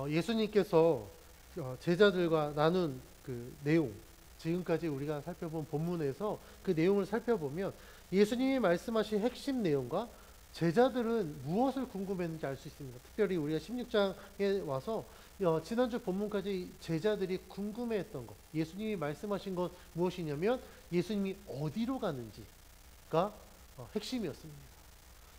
예수님께서 제자들과 나눈 그 내용, 지금까지 우리가 살펴본 본문에서 그 내용을 살펴보면 예수님이 말씀하신 핵심 내용과 제자들은 무엇을 궁금했는지 알 수 있습니다. 특별히 우리가 16장에 와서 지난주 본문까지 제자들이 궁금해했던 것, 예수님이 말씀하신 것 무엇이냐면 예수님이 어디로 가는지가 핵심이었습니다.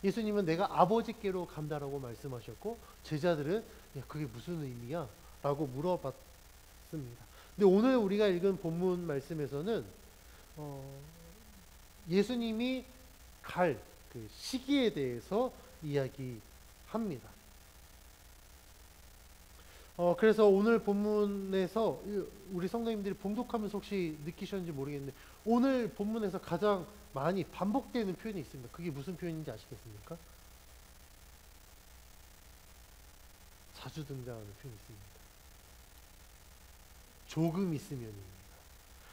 예수님은 내가 아버지께로 간다라고 말씀하셨고 제자들은 야, 그게 무슨 의미야? 라고 물어봤습니다. 근데 오늘 우리가 읽은 본문 말씀에서는 예수님이 갈 그 시기에 대해서 이야기합니다. 그래서 오늘 본문에서 우리 성도님들이 봉독하면서 혹시 느끼셨는지 모르겠는데 오늘 본문에서 가장 많이 반복되는 표현이 있습니다. 그게 무슨 표현인지 아시겠습니까? 자주 등장하는 표현이 있습니다. 조금 있으면입니다.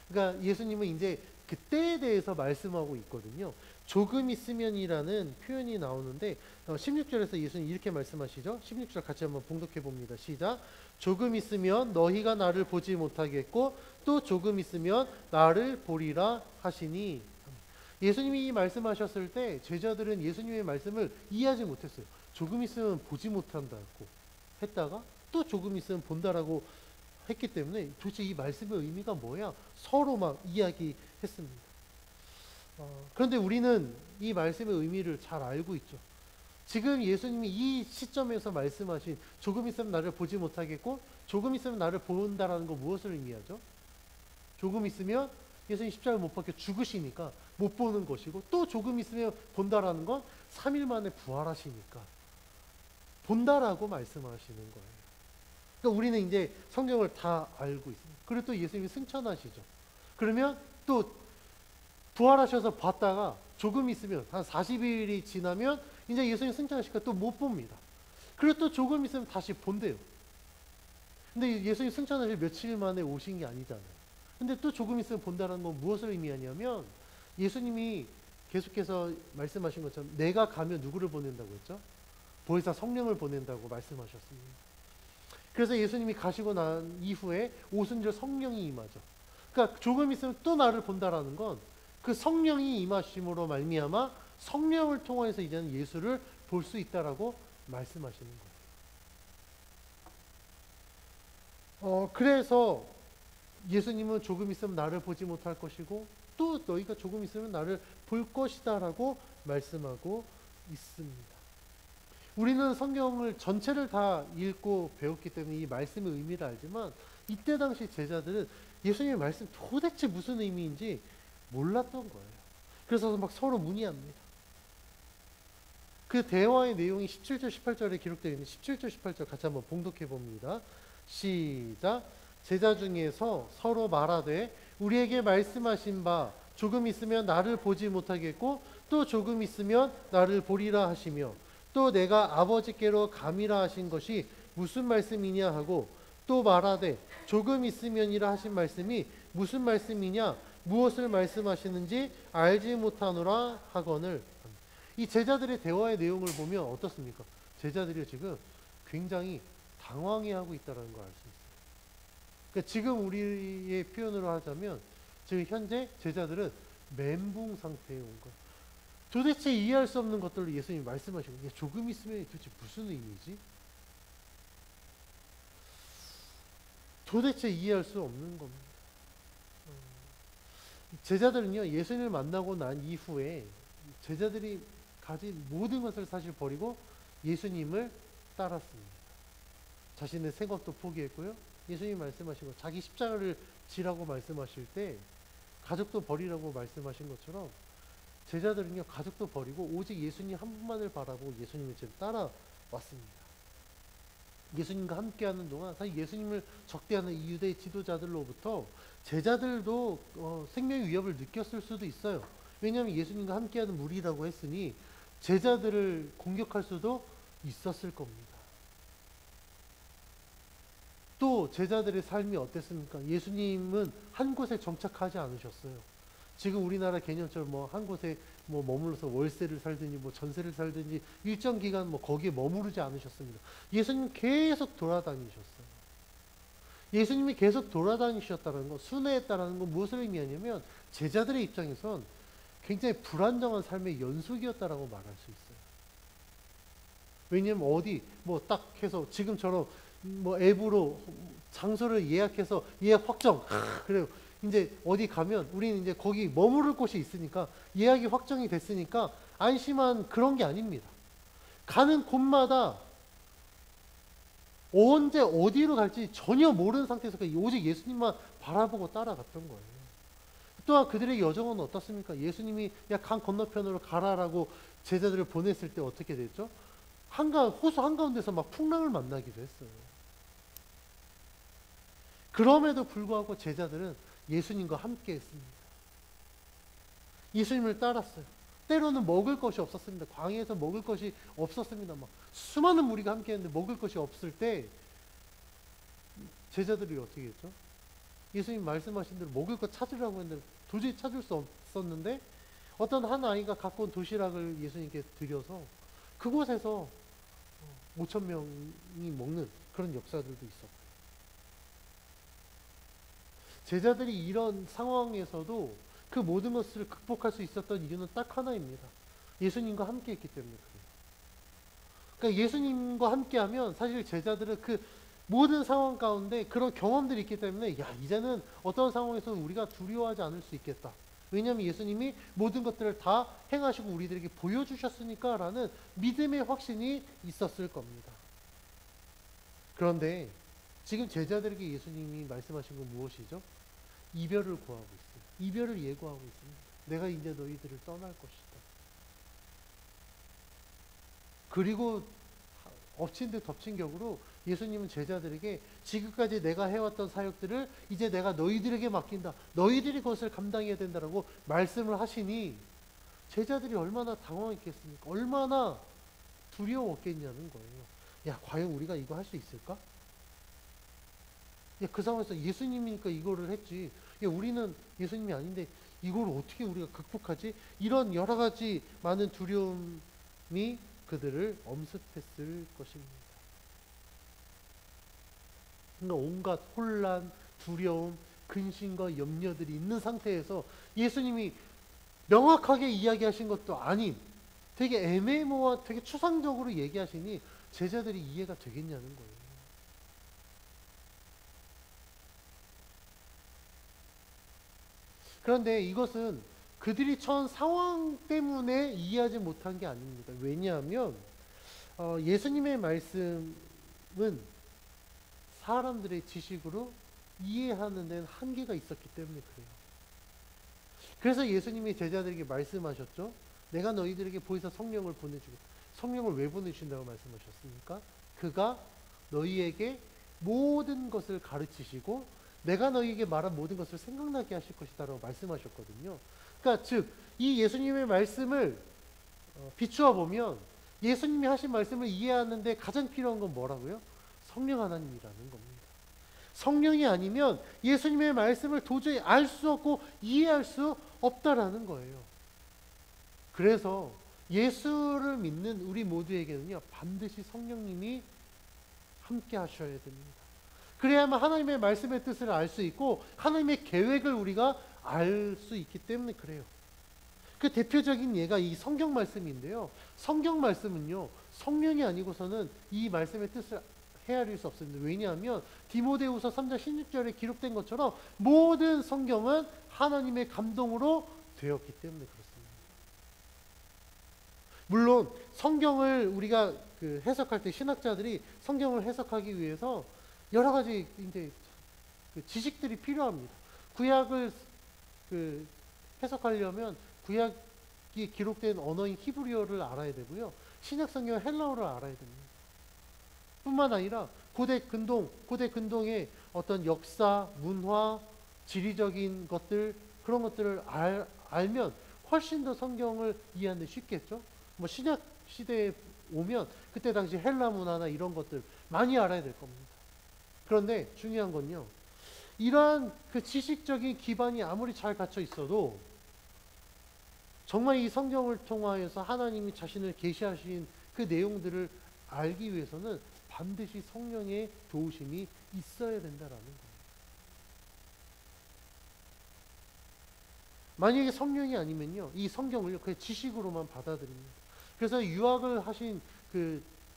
그러니까 예수님은 이제 그 때에 대해서 말씀하고 있거든요. 조금 있으면이라는 표현이 나오는데 16절에서 예수님 이렇게 말씀하시죠. 16절 같이 한번 봉독해 봅니다. 시작. 조금 있으면 너희가 나를 보지 못하겠고 또 조금 있으면 나를 보리라 하시니. 예수님이 이 말씀하셨을 때 제자들은 예수님의 말씀을 이해하지 못했어요. 조금 있으면 보지 못한다고 했다가 또 조금 있으면 본다라고 했기 때문에 도대체 이 말씀의 의미가 뭐야? 서로 막 이야기했습니다. 그런데 우리는 이 말씀의 의미를 잘 알고 있죠. 지금 예수님이 이 시점에서 말씀하신 조금 있으면 나를 보지 못하겠고 조금 있으면 나를 본다라는 거 무엇을 의미하죠? 조금 있으면 예수님 십자가를 못 박혀 죽으시니까 못 보는 것이고 또 조금 있으면 본다라는 건 3일 만에 부활하시니까 본다라고 말씀하시는 거예요. 그러니까 우리는 이제 성경을 다 알고 있습니다. 그리고 또 예수님이 승천하시죠. 그러면 또 부활하셔서 봤다가 조금 있으면 한 40일이 지나면 이제 예수님 승천하시니까 또 못 봅니다. 그리고 또 조금 있으면 다시 본대요. 근데 예수님 승천하실 며칠 만에 오신 게 아니잖아요. 근데 또 조금 있으면 본다는 건 무엇을 의미하냐면 예수님이 계속해서 말씀하신 것처럼 내가 가면 누구를 보낸다고 했죠? 보혜사 성령을 보낸다고 말씀하셨습니다. 그래서 예수님이 가시고 난 이후에 오순절 성령이 임하죠. 그러니까 조금 있으면 또 나를 본다라는 건 그 성령이 임하심으로 말미암아 성령을 통해서 이제는 예수를 볼 수 있다라고 말씀하시는 거예요. 그래서 예수님은 조금 있으면 나를 보지 못할 것이고 또 너희가 조금 있으면 나를 볼 것이다라고 말씀하고 있습니다. 우리는 성경을 전체를 다 읽고 배웠기 때문에 이 말씀의 의미를 알지만 이때 당시 제자들은 예수님의 말씀 도대체 무슨 의미인지 몰랐던 거예요. 그래서 막 서로 문의합니다. 그 대화의 내용이 17절 18절에 기록되어 있는 17절 18절 같이 한번 봉독해 봅니다. 시작. 제자 중에서 서로 말하되 우리에게 말씀하신 바 조금 있으면 나를 보지 못하겠고 또 조금 있으면 나를 보리라 하시며 또 내가 아버지께로 감이라 하신 것이 무슨 말씀이냐 하고 또 말하되 조금 있으면이라 하신 말씀이 무슨 말씀이냐 무엇을 말씀하시는지 알지 못하노라 하거늘. 이 제자들의 대화의 내용을 보면 어떻습니까? 제자들이 지금 굉장히 당황해하고 있다는 걸 알 수 있어요. 그러니까 지금 우리의 표현으로 하자면 지금 현재 제자들은 멘붕 상태에 온 거예요. 도대체 이해할 수 없는 것들을 예수님이 말씀하시고 조금 있으면 도대체 무슨 의미지? 도대체 이해할 수 없는 겁니다. 제자들은요 예수님을 만나고 난 이후에 제자들이 가진 모든 것을 사실 버리고 예수님을 따랐습니다. 자신의 생각도 포기했고요. 예수님 말씀하신 것 자기 십자가를 지라고 말씀하실 때 가족도 버리라고 말씀하신 것처럼 제자들은요 가족도 버리고 오직 예수님 한 분만을 바라보고 예수님을 지금 따라왔습니다. 예수님과 함께하는 동안 사실 예수님을 적대하는 이 유대 지도자들로부터 제자들도 생명의 위협을 느꼈을 수도 있어요. 왜냐하면 예수님과 함께하는 무리라고 했으니 제자들을 공격할 수도 있었을 겁니다. 또 제자들의 삶이 어땠습니까? 예수님은 한 곳에 정착하지 않으셨어요. 지금 우리나라 개념처럼 뭐 한 곳에 뭐 머물러서 월세를 살든지 뭐 전세를 살든지 일정 기간 뭐 거기에 머무르지 않으셨습니다. 예수님 계속 돌아다니셨어요. 예수님이 계속 돌아다니셨다는 거, 순회했다는 건 무엇을 의미하냐면 제자들의 입장에선 굉장히 불안정한 삶의 연속이었다라고 말할 수 있어요. 왜냐면 어디 뭐 딱 해서 지금처럼 뭐 앱으로 장소를 예약해서 예약 확정. 그래요. 이제 어디 가면 우리는 이제 거기 머무를 곳이 있으니까 예약이 확정이 됐으니까 안심한 그런 게 아닙니다. 가는 곳마다 언제 어디로 갈지 전혀 모르는 상태에서 오직 예수님만 바라보고 따라갔던 거예요. 또한 그들의 여정은 어떻습니까? 예수님이 야, 강 건너편으로 가라라고 제자들을 보냈을 때 어떻게 됐죠? 호수 한가운데서 막 풍랑을 만나기도 했어요. 그럼에도 불구하고 제자들은 예수님과 함께 했습니다. 예수님을 따랐어요. 때로는 먹을 것이 없었습니다. 광야에서 먹을 것이 없었습니다. 막 수많은 무리가 함께 했는데 먹을 것이 없을 때 제자들이 어떻게 했죠? 예수님 말씀하신 대로 먹을 것 찾으라고 했는데 도저히 찾을 수 없었는데 어떤 한 아이가 갖고 온 도시락을 예수님께 드려서 그곳에서 5천 명이 먹는 그런 역사들도 있었고, 제자들이 이런 상황에서도 그 모든 것을 극복할 수 있었던 이유는 딱 하나입니다. 예수님과 함께 했기 때문에 그래요. 그러니까 예수님과 함께하면 사실 제자들은 그 모든 상황 가운데 그런 경험들이 있기 때문에 야, 이제는 어떤 상황에서는 우리가 두려워하지 않을 수 있겠다. 왜냐하면 예수님이 모든 것들을 다 행하시고 우리들에게 보여주셨으니까 라는 믿음의 확신이 있었을 겁니다. 그런데 지금 제자들에게 예수님이 말씀하신 건 무엇이죠? 이별을 구하고 있어요. 이별을 예고하고 있습니다. 내가 이제 너희들을 떠날 것이다. 그리고 엎친 데 덮친 격으로 예수님은 제자들에게 지금까지 내가 해왔던 사역들을 이제 내가 너희들에게 맡긴다. 너희들이 그것을 감당해야 된다라고 말씀을 하시니 제자들이 얼마나 당황했겠습니까? 얼마나 두려웠겠냐는 거예요. 야, 과연 우리가 이거 할 수 있을까? 야, 그 상황에서 예수님이니까 이거를 했지. 야, 우리는 예수님이 아닌데 이걸 어떻게 우리가 극복하지? 이런 여러 가지 많은 두려움이 그들을 엄습했을 것입니다. 그러니까 온갖 혼란, 두려움, 근심과 염려들이 있는 상태에서 예수님이 명확하게 이야기하신 것도 아닌 되게 애매모호한 되게 추상적으로 얘기하시니 제자들이 이해가 되겠냐는 거예요. 그런데 이것은 그들이 처한 상황 때문에 이해하지 못한 게 아닙니다. 왜냐하면 예수님의 말씀은 사람들의 지식으로 이해하는 데는 한계가 있었기 때문에 그래요. 그래서 예수님이 제자들에게 말씀하셨죠. 내가 너희들에게 보이사 성령을 보내주겠다. 성령을 왜 보내주신다고 말씀하셨습니까? 그가 너희에게 모든 것을 가르치시고 내가 너희에게 말한 모든 것을 생각나게 하실 것이다 라고 말씀하셨거든요. 그러니까 즉 이 예수님의 말씀을 비추어 보면 예수님이 하신 말씀을 이해하는데 가장 필요한 건 뭐라고요? 성령 하나님이라는 겁니다. 성령이 아니면 예수님의 말씀을 도저히 알 수 없고 이해할 수 없다라는 거예요. 그래서 예수를 믿는 우리 모두에게는요, 반드시 성령님이 함께 하셔야 됩니다. 그래야만 하나님의 말씀의 뜻을 알 수 있고 하나님의 계획을 우리가 알 수 있기 때문에 그래요. 그 대표적인 예가 이 성경 말씀인데요. 성경 말씀은요, 성령이 아니고서는 이 말씀의 뜻을 헤아릴 수 없습니다. 왜냐하면 디모데후서 3장 16절에 기록된 것처럼 모든 성경은 하나님의 감동으로 되었기 때문에 그렇습니다. 물론 성경을 우리가 해석할 때 신학자들이 성경을 해석하기 위해서 여러 가지 이제 지식들이 필요합니다. 구약을 해석하려면 구약이 기록된 언어인 히브리어를 알아야 되고요. 신약 성경 헬라어를 알아야 됩니다. 뿐만 아니라 고대 근동의 어떤 역사, 문화, 지리적인 것들 그런 것들을 알면 훨씬 더 성경을 이해하는 데 쉽겠죠. 뭐 신약 시대에 오면 그때 당시 헬라 문화나 이런 것들 많이 알아야 될 겁니다. 그런데 중요한 건요. 이러한 그 지식적인 기반이 아무리 잘 갖춰 있어도 정말 이 성경을 통하여서 하나님이 자신을 계시하신 그 내용들을 알기 위해서는 반드시 성령의 도우심이 있어야 된다라는 거예요. 만약에 성령이 아니면요, 이 성경을 그냥 지식으로만 받아들입니다. 그래서 유학을 하신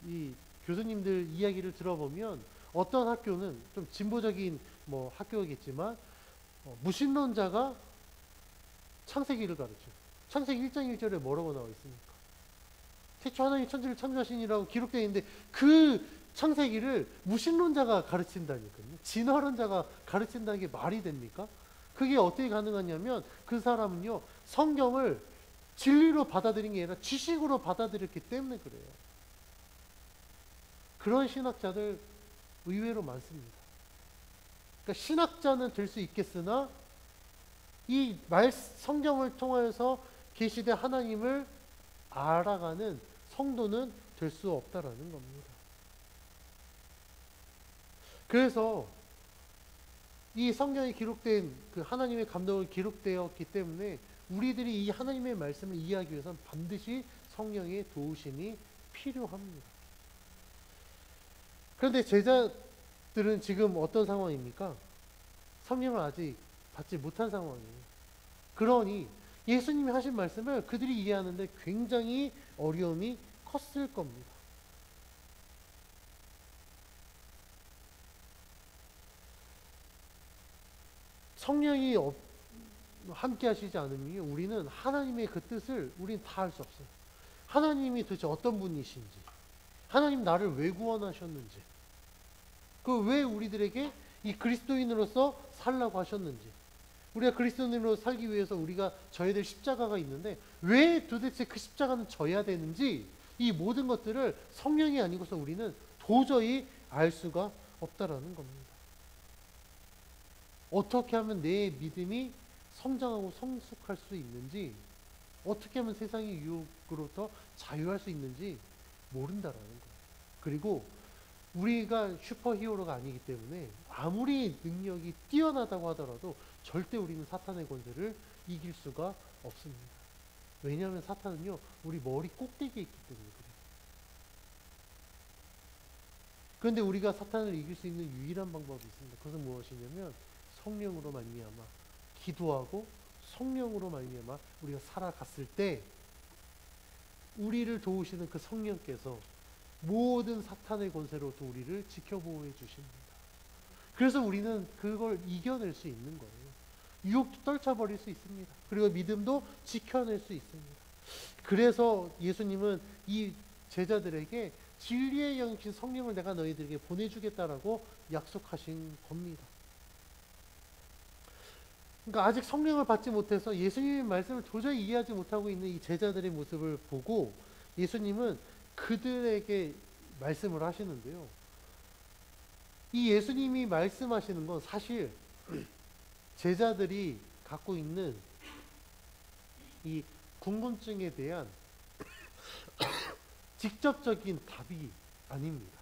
이 교수님들 이야기를 들어보면 어떤 학교는 좀 진보적인 뭐 학교겠지만 무신론자가 창세기를 가르쳐요. 창세기 1장 1절에 뭐라고 나와 있습니까? 태초 하나님이 천지를 창조하시니라고 기록되어 있는데 그 창세기를 무신론자가 가르친다니까요. 진화론자가 가르친다는 게 말이 됩니까? 그게 어떻게 가능하냐면 그 사람은요, 성경을 진리로 받아들인 게 아니라 지식으로 받아들였기 때문에 그래요. 그런 신학자들 의외로 많습니다. 그러니까 신학자는 될 수 있겠으나 이 성경을 통하여서 계시된 하나님을 알아가는 성도는 될 수 없다라는 겁니다. 그래서 이 성경에 기록된 그 하나님의 감동을 기록되었기 때문에 우리들이 이 하나님의 말씀을 이해하기 위해서는 반드시 성령의 도우심이 필요합니다. 그런데 제자들은 지금 어떤 상황입니까? 성령을 아직 받지 못한 상황이에요. 그러니 예수님이 하신 말씀을 그들이 이해하는데 굉장히 어려움이 컸을 겁니다. 성령이 함께 하시지 않으면 우리는 하나님의 그 뜻을 우리는 다 알 수 없어요. 하나님이 도대체 어떤 분이신지, 하나님 나를 왜 구원하셨는지, 그 왜 우리들에게 이 그리스도인으로서 살라고 하셨는지, 우리가 그리스도인으로 살기 위해서 우리가 져야 될 십자가가 있는데 왜 도대체 그 십자가는 져야 되는지, 이 모든 것들을 성령이 아니고서 우리는 도저히 알 수가 없다라는 겁니다. 어떻게 하면 내 믿음이 성장하고 성숙할 수 있는지, 어떻게 하면 세상의 유혹으로부터 자유할 수 있는지 모른다라는 거예요. 그리고 우리가 슈퍼히어로가 아니기 때문에 아무리 능력이 뛰어나다고 하더라도 절대 우리는 사탄의 권세를 이길 수가 없습니다. 왜냐하면 사탄은요, 우리 머리 꼭대기에 있기 때문에 그래요. 그런데 우리가 사탄을 이길 수 있는 유일한 방법이 있습니다. 그것은 무엇이냐면 성령으로 말미암아 기도하고 성령으로 말미암아 우리가 살아갔을 때 우리를 도우시는 그 성령께서 모든 사탄의 권세로부터 우리를 지켜보호해 주십니다. 그래서 우리는 그걸 이겨낼 수 있는 거예요. 유혹도 떨쳐버릴 수 있습니다. 그리고 믿음도 지켜낼 수 있습니다. 그래서 예수님은 이 제자들에게 진리의 영이신 성령을 내가 너희들에게 보내주겠다라고 약속하신 겁니다. 그러니까 아직 성령을 받지 못해서 예수님의 말씀을 도저히 이해하지 못하고 있는 이 제자들의 모습을 보고 예수님은 그들에게 말씀을 하시는데요. 이 예수님이 말씀하시는 건 사실 제자들이 갖고 있는 이 궁금증에 대한 직접적인 답이 아닙니다.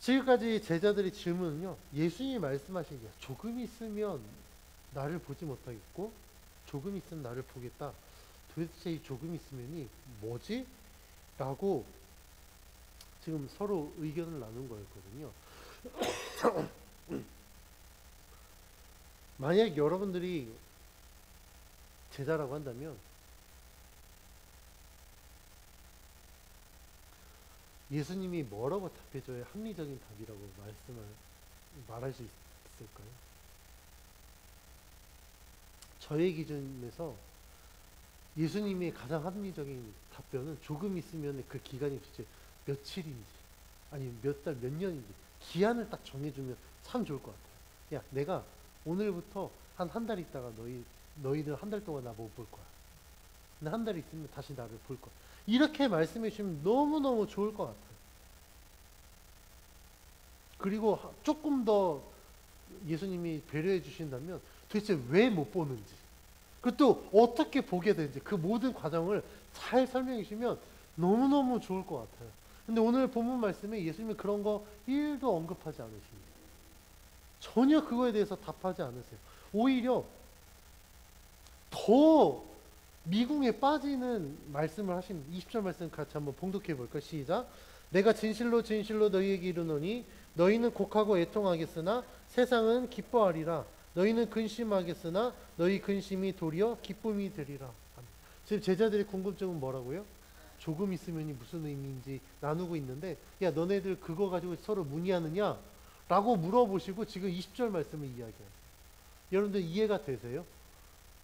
지금까지 제자들의 질문은요, 예수님이 말씀하신 게 조금 있으면 나를 보지 못하겠고 조금 있으면 나를 보겠다. 도대체 이 조금 있으면이 뭐지? 라고 지금 서로 의견을 나눈 거였거든요. 만약 여러분들이 제자라고 한다면 예수님이 뭐라고 답해줘야 합리적인 답이라고 말할 수 있을까요? 저의 기준에서 예수님의 가장 합리적인 답변은 조금 있으면 그 기간이 도대체 며칠인지 아니면 몇 달, 몇 년인지 기한을 딱 정해주면 참 좋을 것 같아요. 야, 내가 오늘부터 한 달 있다가 너희들 한 달 동안 나 못 볼 거야. 근데 한 달 있으면 다시 나를 볼 거야. 이렇게 말씀해 주시면 너무너무 좋을 것 같아요. 그리고 조금 더 예수님이 배려해 주신다면 도대체 왜 못 보는지, 그것도 어떻게 보게 되는지 그 모든 과정을 잘 설명해 주시면 너무너무 좋을 것 같아요. 근데 오늘 본문 말씀에 예수님이 그런 거 1도 언급하지 않으십니다. 전혀 그거에 대해서 답하지 않으세요. 오히려 더 미궁에 빠지는 말씀을 하신 20절 말씀 같이 한번 봉독해 볼까요? 시작. 내가 진실로 진실로 너희에게 이르노니 너희는 곡하고 애통하겠으나 세상은 기뻐하리라. 너희는 근심하겠으나 너희 근심이 도리어 기쁨이 되리라. 지금 제자들의 궁금증은 뭐라고요? 조금 있으면이 무슨 의미인지 나누고 있는데, 야 너네들 그거 가지고 서로 문의하느냐? 라고 물어보시고 지금 20절 말씀을 이야기해요. 여러분들 이해가 되세요?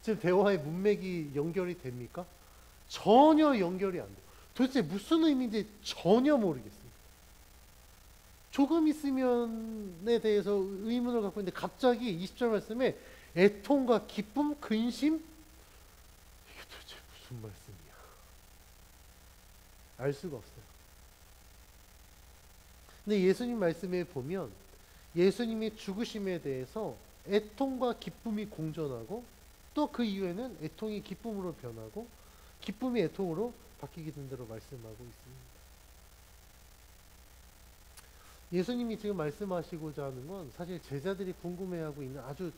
지금 대화의 문맥이 연결이 됩니까? 전혀 연결이 안 돼요. 도대체 무슨 의미인지 전혀 모르겠습니다. 조금 있으면에 대해서 의문을 갖고 있는데 갑자기 20절 말씀에 애통과 기쁨, 근심? 이게 도대체 무슨 말씀이야? 알 수가 없어요. 근데 예수님 말씀에 보면 예수님의 죽으심에 대해서 애통과 기쁨이 공존하고 또 그 이후에는 애통이 기쁨으로 변하고 기쁨이 애통으로 바뀌게 된 대로 말씀하고 있습니다. 예수님이 지금 말씀하시고자 하는 건 사실 제자들이 궁금해하고 있는 아주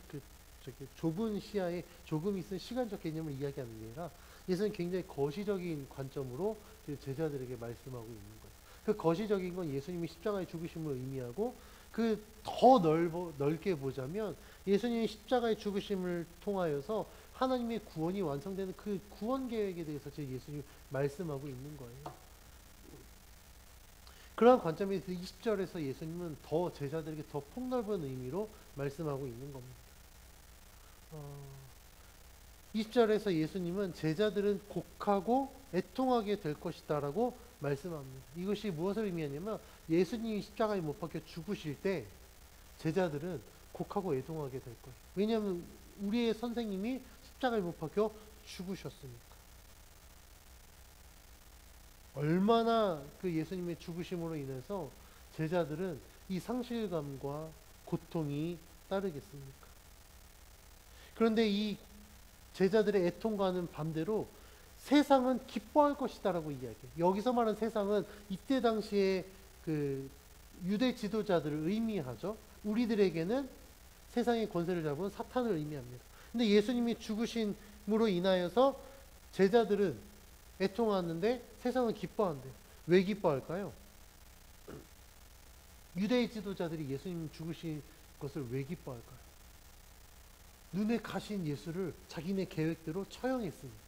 좁은 시야에 조금 있은 시간적 개념을 이야기하는 게 아니라 예수는 굉장히 거시적인 관점으로 제자들에게 말씀하고 있는 거예요. 그 거시적인 건 예수님이 십자가의 죽으심을 의미하고 그 더 넓게 보자면 예수님이 십자가의 죽으심을 통하여서 하나님의 구원이 완성되는 그 구원 계획에 대해서 지금 예수님이 말씀하고 있는 거예요. 그러한 관점에서 20절에서 예수님은 더 제자들에게 더 폭넓은 의미로 말씀하고 있는 겁니다. 20절에서 예수님은 제자들은 곡하고 애통하게 될 것이다 라고 말씀합니다. 이것이 무엇을 의미하냐면 예수님이 십자가에 못 박혀 죽으실 때 제자들은 곡하고 애통하게 될 거예요. 왜냐하면 우리의 선생님이 십자가에 못 박혀 죽으셨으니까. 얼마나 그 예수님의 죽으심으로 인해서 제자들은 이 상실감과 고통이 따르겠습니까? 그런데 이 제자들의 애통과는 반대로 세상은 기뻐할 것이다라고 이야기해요. 여기서 말하는 세상은 이때 당시에 그 유대 지도자들을 의미하죠. 우리들에게는 세상의 권세를 잡은 사탄을 의미합니다. 근데 예수님이 죽으심으로 인하여서 제자들은 애통하는데 세상은 기뻐한대요. 왜 기뻐할까요? 유대의 지도자들이 예수님 죽으신 것을 왜 기뻐할까요? 눈에 가신 예수를 자기네 계획대로 처형했으니까.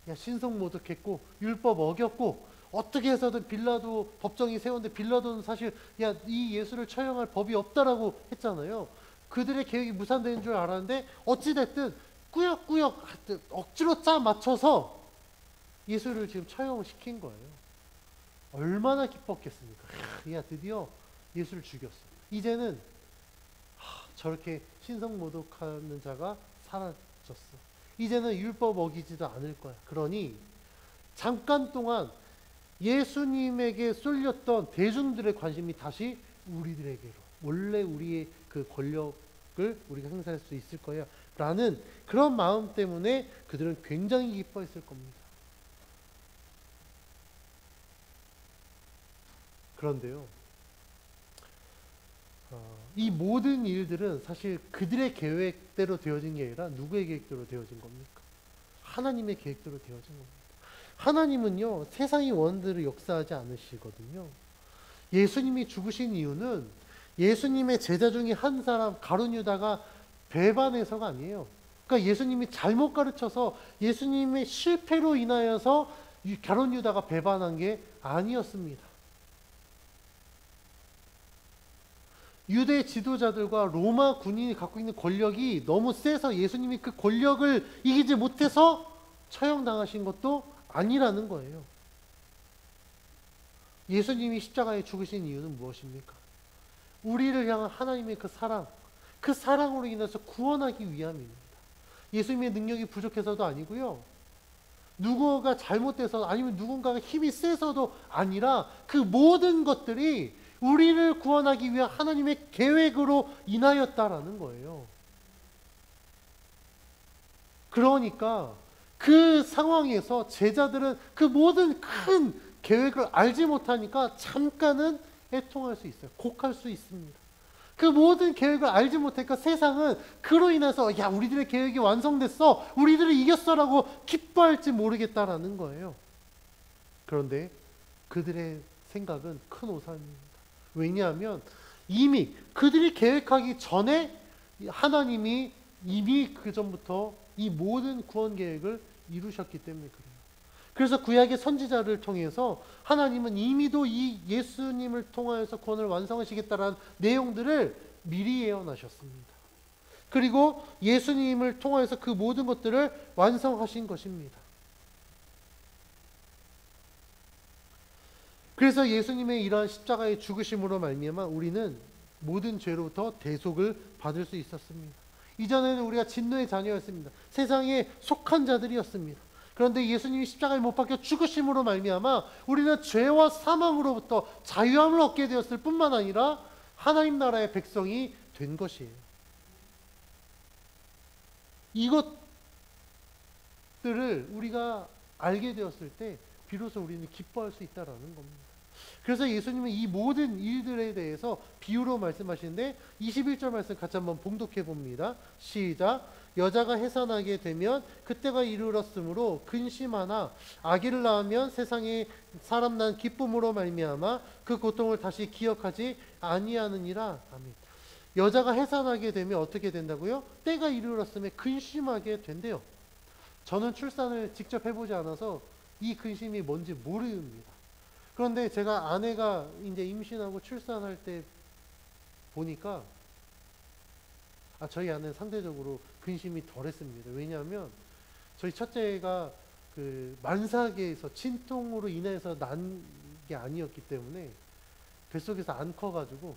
야, 신성모독했고 율법 어겼고 어떻게 해서든 빌라도 법정이 세웠는데 빌라도는 사실 야, 이 예수를 처형할 법이 없다라고 했잖아요. 그들의 계획이 무산되는 줄 알았는데 어찌됐든 꾸역꾸역 억지로 짜 맞춰서 예수를 지금 처형을 시킨 거예요. 얼마나 기뻤겠습니까? 야, 드디어 예수를 죽였어. 이제는 저렇게 신성모독하는 자가 사라졌어. 이제는 율법 어기지도 않을 거야. 그러니 잠깐 동안 예수님에게 쏠렸던 대중들의 관심이 다시 우리들에게로, 원래 우리의 그 권력을 우리가 행사할 수 있을 거야 라는 그런 마음 때문에 그들은 굉장히 기뻐했을 겁니다. 그런데요, 이 모든 일들은 사실 그들의 계획대로 되어진 게 아니라 누구의 계획대로 되어진 겁니까? 하나님의 계획대로 되어진 겁니다. 하나님은요, 세상의 원들을 역사하지 않으시거든요. 예수님이 죽으신 이유는 예수님의 제자 중에 한 사람 가룟 유다가 배반해서가 아니에요. 그러니까 예수님이 잘못 가르쳐서 예수님의 실패로 인하여서 가룟 유다가 배반한 게 아니었습니다. 유대 지도자들과 로마 군인이 갖고 있는 권력이 너무 세서 예수님이 그 권력을 이기지 못해서 처형당하신 것도 아니라는 거예요. 예수님이 십자가에 죽으신 이유는 무엇입니까? 우리를 향한 하나님의 그 사랑으로 인해서 구원하기 위함입니다. 예수님의 능력이 부족해서도 아니고요. 누구가 잘못돼서 아니면 누군가가 힘이 세서도 아니라 그 모든 것들이 우리를 구원하기 위한 하나님의 계획으로 인하였다라는 거예요. 그러니까 그 상황에서 제자들은 그 모든 큰 계획을 알지 못하니까 잠깐은 애통할 수 있어요. 곡할 수 있습니다. 그 모든 계획을 알지 못하니까 세상은 그로 인해서 야 우리들의 계획이 완성됐어, 우리들이 이겼어라고 기뻐할지 모르겠다라는 거예요. 그런데 그들의 생각은 큰 오산입니다. 왜냐하면 이미 그들이 계획하기 전에 하나님이 이미 그 전부터 이 모든 구원 계획을 이루셨기 때문에 그래요. 그래서 구약의 선지자를 통해서 하나님은 이미도 이 예수님을 통하여서 구원을 완성하시겠다라는 내용들을 미리 예언하셨습니다. 그리고 예수님을 통하여서 그 모든 것들을 완성하신 것입니다. 그래서 예수님의 이러한 십자가의 죽으심으로 말미암아 우리는 모든 죄로부터 대속을 받을 수 있었습니다. 이전에는 우리가 진노의 자녀였습니다. 세상에 속한 자들이었습니다. 그런데 예수님이 십자가에 못 박혀 죽으심으로 말미암아 우리는 죄와 사망으로부터 자유함을 얻게 되었을 뿐만 아니라 하나님 나라의 백성이 된 것이에요. 이것들을 우리가 알게 되었을 때 비로소 우리는 기뻐할 수 있다라는 겁니다. 그래서 예수님은 이 모든 일들에 대해서 비유로 말씀하시는데 21절 말씀 같이 한번 봉독해 봅니다. 시작. 여자가 해산하게 되면 그때가 이르렀으므로 근심하나 아기를 낳으면 세상에 사람 난 기쁨으로 말미암아 그 고통을 다시 기억하지 아니하느니라. 아멘. 여자가 해산하게 되면 어떻게 된다고요? 때가 이르렀음에 근심하게 된대요. 저는 출산을 직접 해보지 않아서 이 근심이 뭔지 모릅니다. 그런데 제가 아내가 이제 임신하고 출산할 때 보니까 저희 아내는 상대적으로 근심이 덜했습니다. 왜냐하면 저희 첫째가 그 만삭에서 진통으로 인해서 난 게 아니었기 때문에 뱃속에서 안 커가지고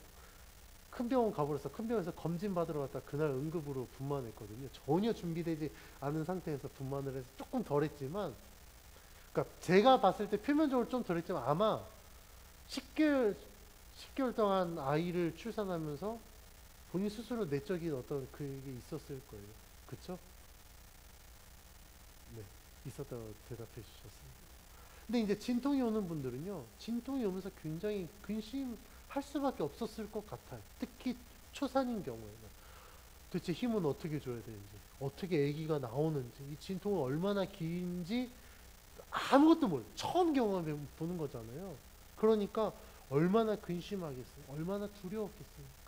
큰 병원 가버려서 큰 병원에서 검진 받으러 갔다 그날 응급으로 분만했거든요. 전혀 준비되지 않은 상태에서 분만을 해서 조금 덜했지만, 그러니까 제가 봤을 때 표면적으로 좀 덜했지만 아마 10개월 동안 아이를 출산하면서 본인 스스로 내적인 어떤 그게 있었을 거예요. 그쵸? 네, 있었다고 대답해 주셨습니다. 근데 이제 진통이 오는 분들은요, 진통이 오면서 굉장히 근심할 수밖에 없었을 것 같아요. 특히 초산인 경우에는. 도대체 힘은 어떻게 줘야 되는지, 어떻게 아기가 나오는지, 이 진통은 얼마나 긴지 아무것도 몰라요. 처음 경험해 보는 거잖아요. 그러니까 얼마나 근심하겠어요. 얼마나 두려웠겠습니까.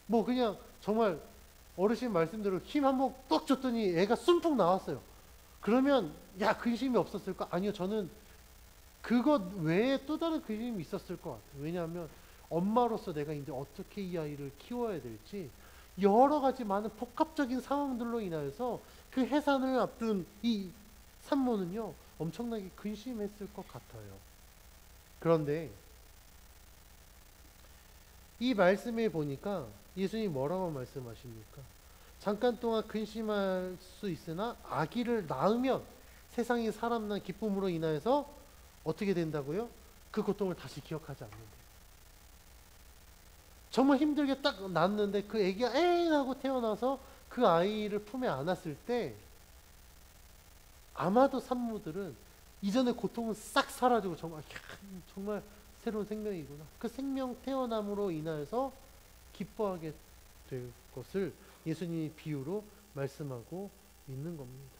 뭐 그냥 정말 어르신 말씀대로 힘 한번 뻑 줬더니 애가 쏨풍 나왔어요. 그러면 야 근심이 없었을까? 아니요. 저는 그것 외에 또 다른 근심이 있었을 것 같아요. 왜냐하면 엄마로서 내가 이제 어떻게 이 아이를 키워야 될지 여러 가지 많은 복합적인 상황들로 인하여서 그 해산을 앞둔 이 산모는요 엄청나게 근심했을 것 같아요. 그런데 이 말씀에 보니까 예수님이 뭐라고 말씀하십니까? 잠깐 동안 근심할 수 있으나 아기를 낳으면 세상이 사람 난 기쁨으로 인하여서 어떻게 된다고요? 그 고통을 다시 기억하지 않는데요. 정말 힘들게 딱 낳았는데 그 아기가 에잉 하고 태어나서 그 아이를 품에 안았을 때 아마도 산모들은 이전의 고통은 싹 사라지고 정말 새로운 생명이구나. 그 생명 태어남으로 인하여서 기뻐하게 될 것을 예수님이 비유로 말씀하고 있는 겁니다.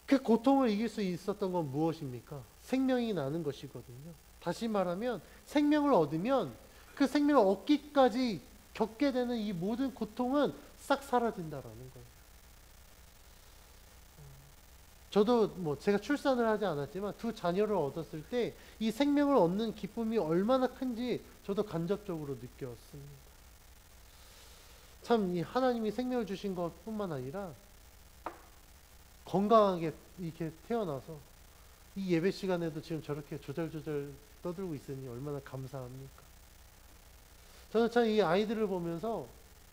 그 고통을 이길 수 있었던 건 무엇입니까? 생명이 나는 것이거든요. 다시 말하면 생명을 얻으면 그 생명을 얻기까지 겪게 되는 이 모든 고통은 싹 사라진다라는 거예요. 저도 뭐 제가 출산을 하지 않았지만 두 자녀를 얻었을 때 이 생명을 얻는 기쁨이 얼마나 큰지 저도 간접적으로 느꼈습니다. 참 이 하나님이 생명을 주신 것뿐만 아니라 건강하게 이렇게 태어나서 이 예배 시간에도 지금 저렇게 조절조절 떠들고 있으니 얼마나 감사합니까? 저는 참 이 아이들을 보면서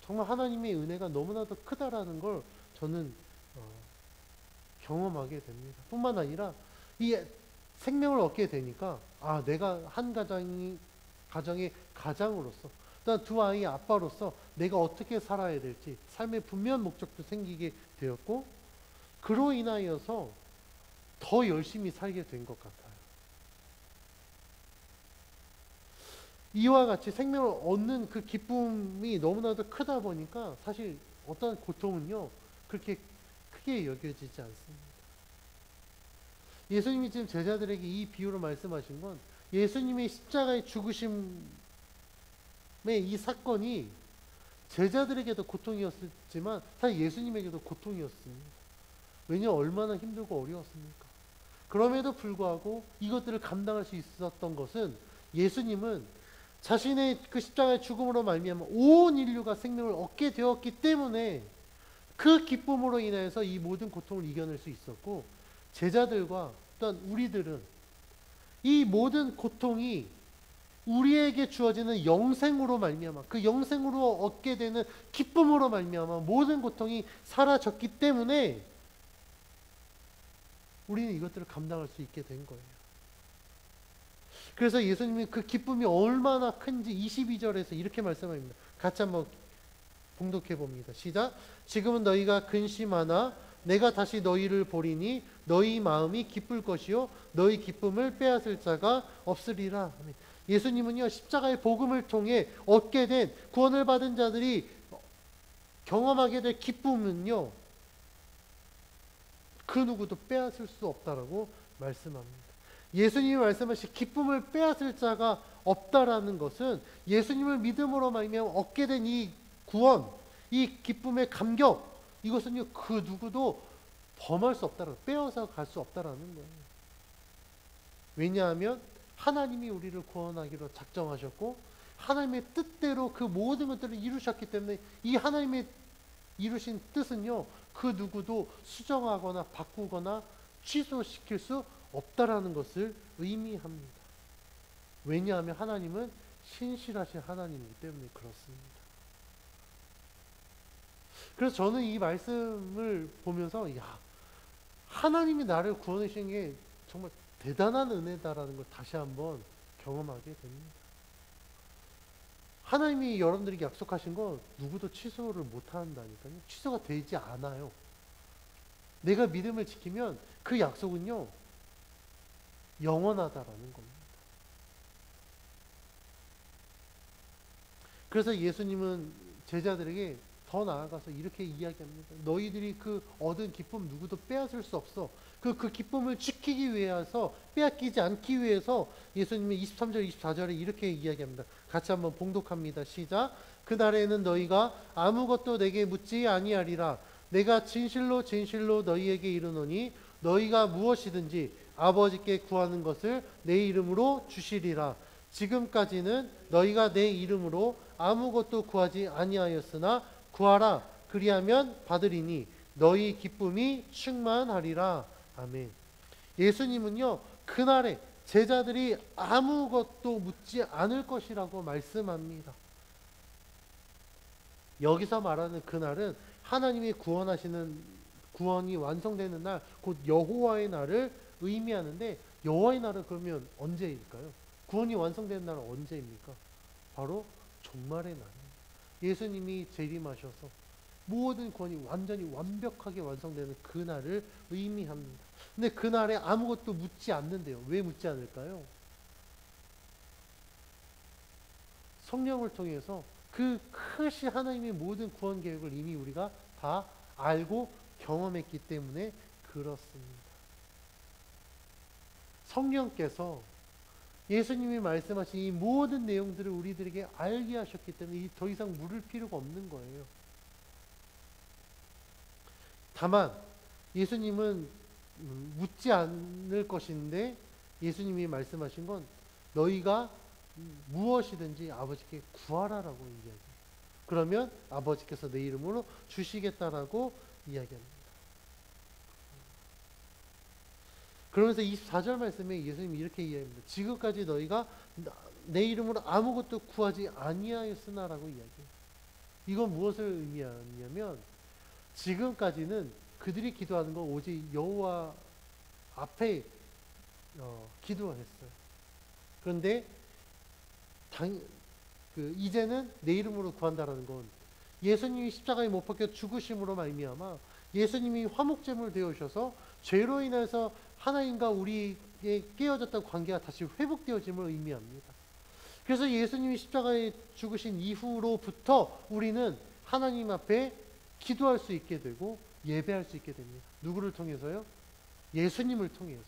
정말 하나님의 은혜가 너무나도 크다라는 걸 저는 경험하게 됩니다. 뿐만 아니라 이 생명을 얻게 되니까 내가 한 가정의 가장으로서 또한 두 아이의 아빠로서 내가 어떻게 살아야 될지 삶의 분명한 목적도 생기게 되었고 그로 인하여서 더 열심히 살게 된 것 같아요. 이와 같이 생명을 얻는 그 기쁨이 너무나도 크다 보니까 사실 어떤 고통은요 그렇게 크게 여겨지지 않습니다. 예수님이 지금 제자들에게 이 비유로 말씀하신 건 예수님의 십자가의 죽으심의 이 사건이 제자들에게도 고통이었지만 사실 예수님에게도 고통이었습니다. 왜냐하면 얼마나 힘들고 어려웠습니까? 그럼에도 불구하고 이것들을 감당할 수 있었던 것은 예수님은 자신의 그 십자가의 죽음으로 말미암아 온 인류가 생명을 얻게 되었기 때문에 그 기쁨으로 인해서 이 모든 고통을 이겨낼 수 있었고, 제자들과 또한 우리들은 이 모든 고통이 우리에게 주어지는 영생으로 말미암아 그 영생으로 얻게 되는 기쁨으로 말미암아 모든 고통이 사라졌기 때문에 우리는 이것들을 감당할 수 있게 된 거예요. 그래서 예수님이 그 기쁨이 얼마나 큰지 22절에서 이렇게 말씀합니다. 같이 한번 봉독해 봅니다. 시작. 지금은 너희가 근심하나 내가 다시 너희를 보리니 너희 마음이 기쁠 것이요 너희 기쁨을 빼앗을 자가 없으리라. 예수님은요 십자가의 복음을 통해 얻게 된 구원을 받은 자들이 경험하게 될 기쁨은요 그 누구도 빼앗을 수 없다라고 말씀합니다. 예수님이 말씀하신 기쁨을 빼앗을 자가 없다라는 것은 예수님을 믿음으로 말미암아 얻게 된 이 구원, 이 기쁨의 감격, 이것은요 그 누구도 범할 수 없다라는, 빼앗아 갈 수 없다라는 거예요. 왜냐하면 하나님이 우리를 구원하기로 작정하셨고 하나님의 뜻대로 그 모든 것들을 이루셨기 때문에 이 하나님의 이루신 뜻은요 그 누구도 수정하거나 바꾸거나 취소시킬 수 없다라는 것을 의미합니다. 왜냐하면 하나님은 신실하신 하나님이기 때문에 그렇습니다. 그래서 저는 이 말씀을 보면서 하나님이 나를 구원해 주신 게 정말 대단한 은혜다라는 걸 다시 한번 경험하게 됩니다. 하나님이 여러분들에게 약속하신 거 누구도 취소를 못한다니까요. 취소가 되지 않아요. 내가 믿음을 지키면 그 약속은요 영원하다라는 겁니다. 그래서 예수님은 제자들에게 더 나아가서 이렇게 이야기합니다. 너희들이 그 얻은 기쁨 누구도 빼앗을 수 없어. 그 기쁨을 지키기 위해서, 빼앗기지 않기 위해서 예수님이 23절 24절에 이렇게 이야기합니다. 같이 한번 봉독합니다. 시작. 그날에는 너희가 아무것도 내게 묻지 아니하리라. 내가 진실로 진실로 너희에게 이르노니 너희가 무엇이든지 아버지께 구하는 것을 내 이름으로 주시리라. 지금까지는 너희가 내 이름으로 아무것도 구하지 아니하였으나 구하라. 그리하면 받으리니 너희 기쁨이 충만하리라. 아멘. 예수님은요 그날에 제자들이 아무것도 묻지 않을 것이라고 말씀합니다. 여기서 말하는 그날은 하나님이 구원하시는, 구원이 완성되는 날, 곧 여호와의 날을 의미하는데, 여호와의 날은 그러면 언제일까요? 구원이 완성되는 날은 언제입니까? 바로 종말의 날입니다. 예수님이 재림하셔서 모든 구원이 완전히 완벽하게 완성되는 그 날을 의미합니다. 근데 그 날에 아무것도 묻지 않는데요. 왜 묻지 않을까요? 성령을 통해서 그 크신 하나님의 모든 구원 계획을 이미 우리가 다 알고 경험했기 때문에 그렇습니다. 성령께서 예수님이 말씀하신 이 모든 내용들을 우리들에게 알게 하셨기 때문에 더 이상 물을 필요가 없는 거예요. 다만 예수님은 묻지 않을 것인데, 예수님이 말씀하신 건 너희가 무엇이든지 아버지께 구하라라고 이야기해요. 그러면 아버지께서 내 이름으로 주시겠다라고 이야기합니다. 그러면서 24절 말씀에 예수님이 이렇게 이야기합니다. 지금까지 너희가 내 이름으로 아무것도 구하지 아니하였으나라고 이야기해요. 이건 무엇을 의미하냐면 지금까지는 그들이 기도하는 건 오직 여호와 앞에 기도했어요. 그런데 이제는 내 이름으로 구한다라는 건 예수님이 십자가에 못 박혀 죽으심으로 말미암아 예수님이 화목제물 되어주셔서 죄로 인해서 하나님과 우리의 깨어졌던 관계가 다시 회복되어짐을 의미합니다. 그래서 예수님이 십자가에 죽으신 이후로부터 우리는 하나님 앞에 기도할 수 있게 되고 예배할 수 있게 됩니다. 누구를 통해서요? 예수님을 통해서.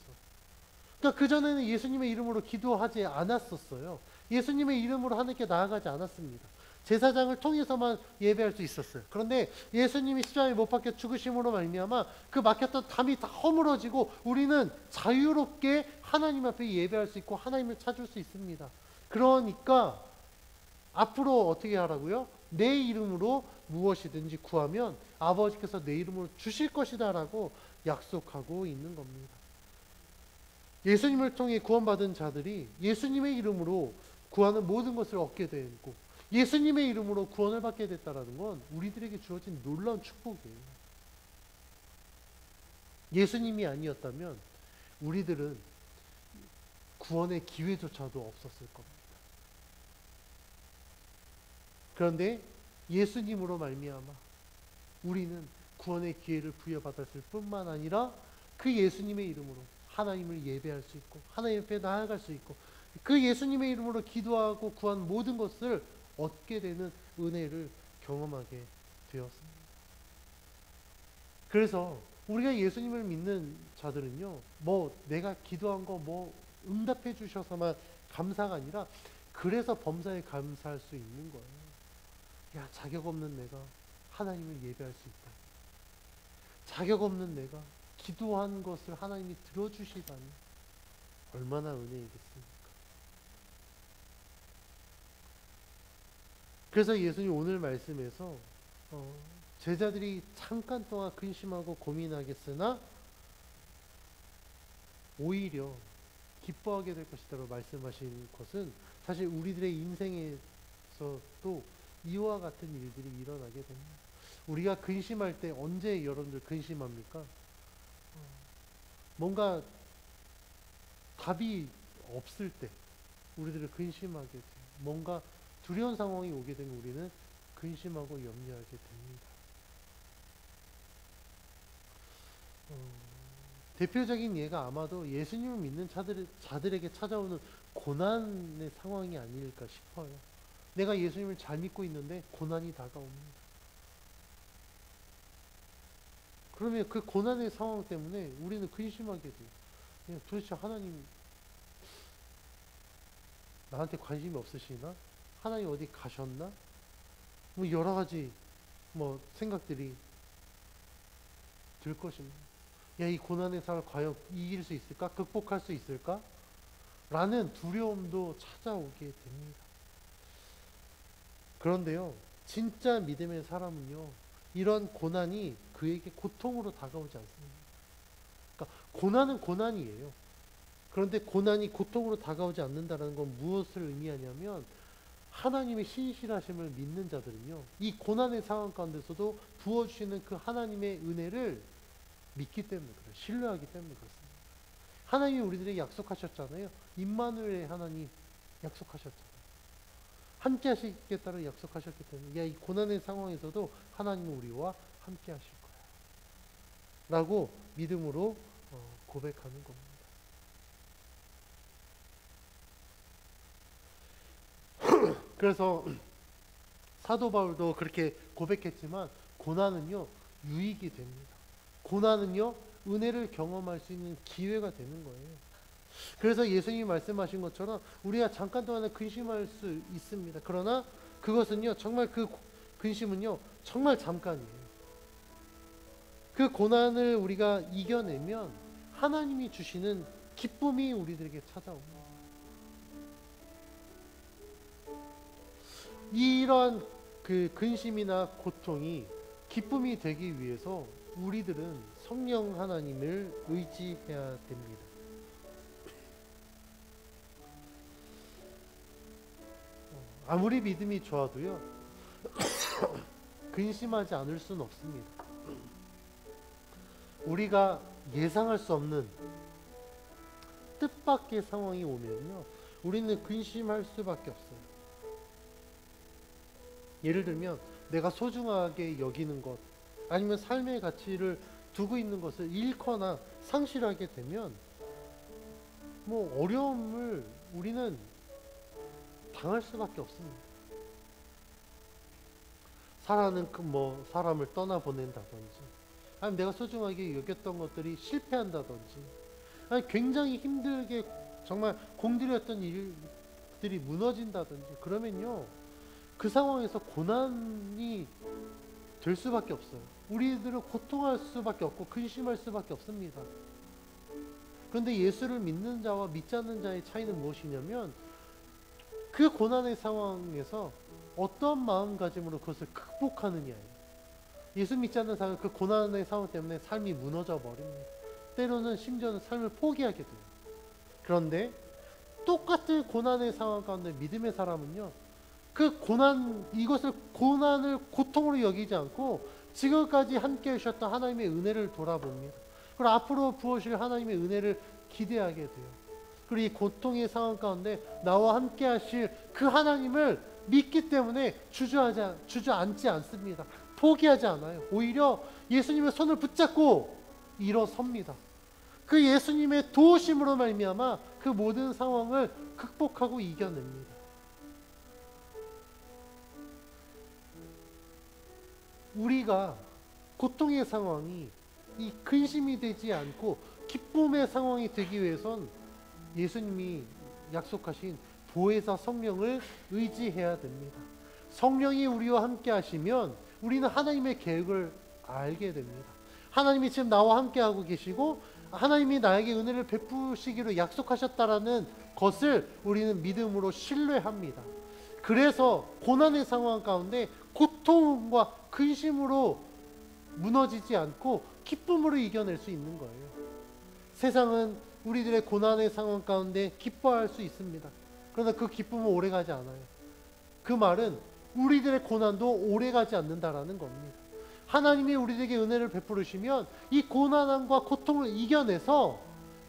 그러니까 그전에는 예수님의 이름으로 기도하지 않았었어요. 예수님의 이름으로 하나님께 나아가지 않았습니다. 제사장을 통해서만 예배할 수 있었어요. 그런데 예수님이 십자가에 못 박혀 죽으심으로 말미암아 그 막혔던 담이 다 허물어지고 우리는 자유롭게 하나님 앞에 예배할 수 있고 하나님을 찾을 수 있습니다. 그러니까 앞으로 어떻게 하라고요? 내 이름으로 무엇이든지 구하면 아버지께서 내 이름으로 주실 것이다 라고 약속하고 있는 겁니다. 예수님을 통해 구원받은 자들이 예수님의 이름으로 구하는 모든 것을 얻게 되고 예수님의 이름으로 구원을 받게 됐다는 건 우리들에게 주어진 놀라운 축복이에요. 예수님이 아니었다면 우리들은 구원의 기회조차도 없었을 겁니다. 그런데 예수님으로 말미암아 우리는 구원의 기회를 부여받았을 뿐만 아니라 그 예수님의 이름으로 하나님을 예배할 수 있고 하나님 앞에 나아갈 수 있고 그 예수님의 이름으로 기도하고 구한 모든 것을 얻게 되는 은혜를 경험하게 되었습니다. 그래서 우리가 예수님을 믿는 자들은요, 뭐 내가 기도한 거 뭐 응답해 주셔서만 감사가 아니라 그래서 범사에 감사할 수 있는 거예요. 야, 자격 없는 내가 하나님을 예배할 수 있다. 자격 없는 내가 기도한 것을 하나님이 들어주시다니 얼마나 은혜이겠습니까? 그래서 예수님 오늘 말씀에서 제자들이 잠깐 동안 근심하고 고민하겠으나 오히려 기뻐하게 될 것이라고 말씀하신 것은 사실 우리들의 인생에서도 이와 같은 일들이 일어나게 됩니다. 우리가 근심할 때 언제 여러분들 근심합니까? 뭔가 답이 없을 때 우리들은 근심하게 돼요. 뭔가 두려운 상황이 오게 되면 우리는 근심하고 염려하게 됩니다. 대표적인 예가 아마도 예수님을 믿는 자들에게 찾아오는 고난의 상황이 아닐까 싶어요. 내가 예수님을 잘 믿고 있는데 고난이 다가옵니다. 그러면 그 고난의 상황 때문에 우리는 근심하게 돼요. 도대체 하나님 나한테 관심이 없으시나? 하나님 어디 가셨나? 뭐 여러 가지 생각들이 들 것입니다. 야, 이 고난의 상을 과연 이길 수 있을까? 극복할 수 있을까? 라는 두려움도 찾아오게 됩니다. 그런데요, 진짜 믿음의 사람은요, 이런 고난이 그에게 고통으로 다가오지 않습니다. 그러니까 고난은 고난이에요. 그런데 고난이 고통으로 다가오지 않는다는 건 무엇을 의미하냐면 하나님의 신실하심을 믿는 자들은요, 이 고난의 상황 가운데서도 부어주시는 그 하나님의 은혜를 믿기 때문에 그래요. 신뢰하기 때문에 그렇습니다. 하나님이 우리들에게 약속하셨잖아요. 임마누엘의 하나님 약속하셨잖아요. 함께 하시겠다고 약속하셨기 때문에 이 고난의 상황에서도 하나님은 우리와 함께 하실 거야 라고 믿음으로 고백하는 겁니다. 그래서 사도 바울도 그렇게 고백했지만 고난은요 유익이 됩니다. 고난은요 은혜를 경험할 수 있는 기회가 되는 거예요. 그래서 예수님이 말씀하신 것처럼 우리가 잠깐 동안은 근심할 수 있습니다. 그러나 그것은요 정말 그 근심은요 정말 잠깐이에요. 그 고난을 우리가 이겨내면 하나님이 주시는 기쁨이 우리들에게 찾아옵니다. 이러한 그 근심이나 고통이 기쁨이 되기 위해서 우리들은 성령 하나님을 의지해야 됩니다. 아무리 믿음이 좋아도요 근심하지 않을 수는 없습니다. 우리가 예상할 수 없는 뜻밖의 상황이 오면요 우리는 근심할 수밖에 없어요. 예를 들면 내가 소중하게 여기는 것 아니면 삶의 가치를 두고 있는 것을 잃거나 상실하게 되면 어려움을 우리는 당할 수밖에 없습니다. 사람을 떠나보낸다든지, 아니면 내가 소중하게 여겼던 것들이 실패한다든지, 아니 굉장히 힘들게 정말 공들였던 일들이 무너진다든지, 그러면요 그 상황에서 고난이 될 수밖에 없어요. 우리들은 고통할 수밖에 없고 근심할 수밖에 없습니다. 그런데 예수를 믿는 자와 믿지 않는 자의 차이는 무엇이냐면, 그 고난의 상황에서 어떤 마음가짐으로 그것을 극복하느냐예요. 예수 믿지 않는 사람은 그 고난의 상황 때문에 삶이 무너져 버립니다. 때로는 심지어는 삶을 포기하게 돼요. 그런데 똑같은 고난의 상황 가운데 믿음의 사람은요, 이것을 고난을 고통으로 여기지 않고 지금까지 함께 하셨던 하나님의 은혜를 돌아봅니다. 그리고 앞으로 부어주실 하나님의 은혜를 기대하게 돼요. 그리고 이 고통의 상황 가운데 나와 함께 하실 그 하나님을 믿기 때문에 주저앉지 않습니다. 포기하지 않아요. 오히려 예수님의 손을 붙잡고 일어섭니다. 그 예수님의 도우심으로 말미암아 그 모든 상황을 극복하고 이겨냅니다. 우리가 고통의 상황이 이 근심이 되지 않고 기쁨의 상황이 되기 위해선 예수님이 약속하신 보혜사 성령을 의지해야 됩니다. 성령이 우리와 함께 하시면 우리는 하나님의 계획을 알게 됩니다. 하나님이 지금 나와 함께 하고 계시고 하나님이 나에게 은혜를 베푸시기로 약속하셨다라는 것을 우리는 믿음으로 신뢰합니다. 그래서 고난의 상황 가운데 고통과 근심으로 무너지지 않고 기쁨으로 이겨낼 수 있는 거예요. 세상은 우리들의 고난의 상황 가운데 기뻐할 수 있습니다. 그러나 그 기쁨은 오래가지 않아요. 그 말은 우리들의 고난도 오래가지 않는다라는 겁니다. 하나님이 우리에게 은혜를 베푸시면 이 고난과 고통을 이겨내서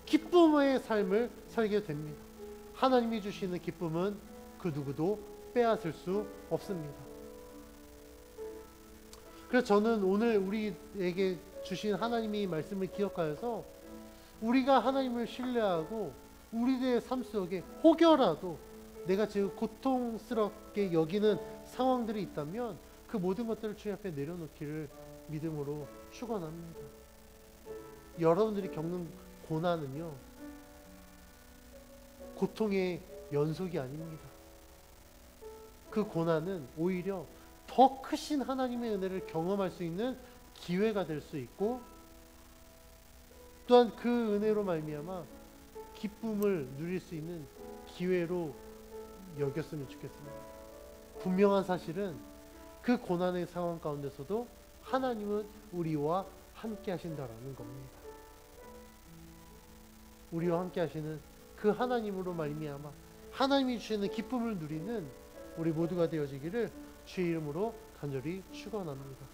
기쁨의 삶을 살게 됩니다. 하나님이 주시는 기쁨은 그 누구도 빼앗을 수 없습니다. 그래서 저는 오늘 우리에게 주신 하나님의 말씀을 기억하여서 우리가 하나님을 신뢰하고 우리들의 삶 속에 혹여라도 내가 지금 고통스럽게 여기는 상황들이 있다면 그 모든 것들을 주님 앞에 내려놓기를 믿음으로 축원합니다. 여러분들이 겪는 고난은요, 고통의 연속이 아닙니다. 그 고난은 오히려 더 크신 하나님의 은혜를 경험할 수 있는 기회가 될 수 있고, 또한 그 은혜로 말미암아 기쁨을 누릴 수 있는 기회로 여겼으면 좋겠습니다. 분명한 사실은 그 고난의 상황 가운데서도 하나님은 우리와 함께 하신다라는 겁니다. 우리와 함께 하시는 그 하나님으로 말미암아 하나님이 주시는 기쁨을 누리는 우리 모두가 되어지기를 주의 이름으로 간절히 축원합니다.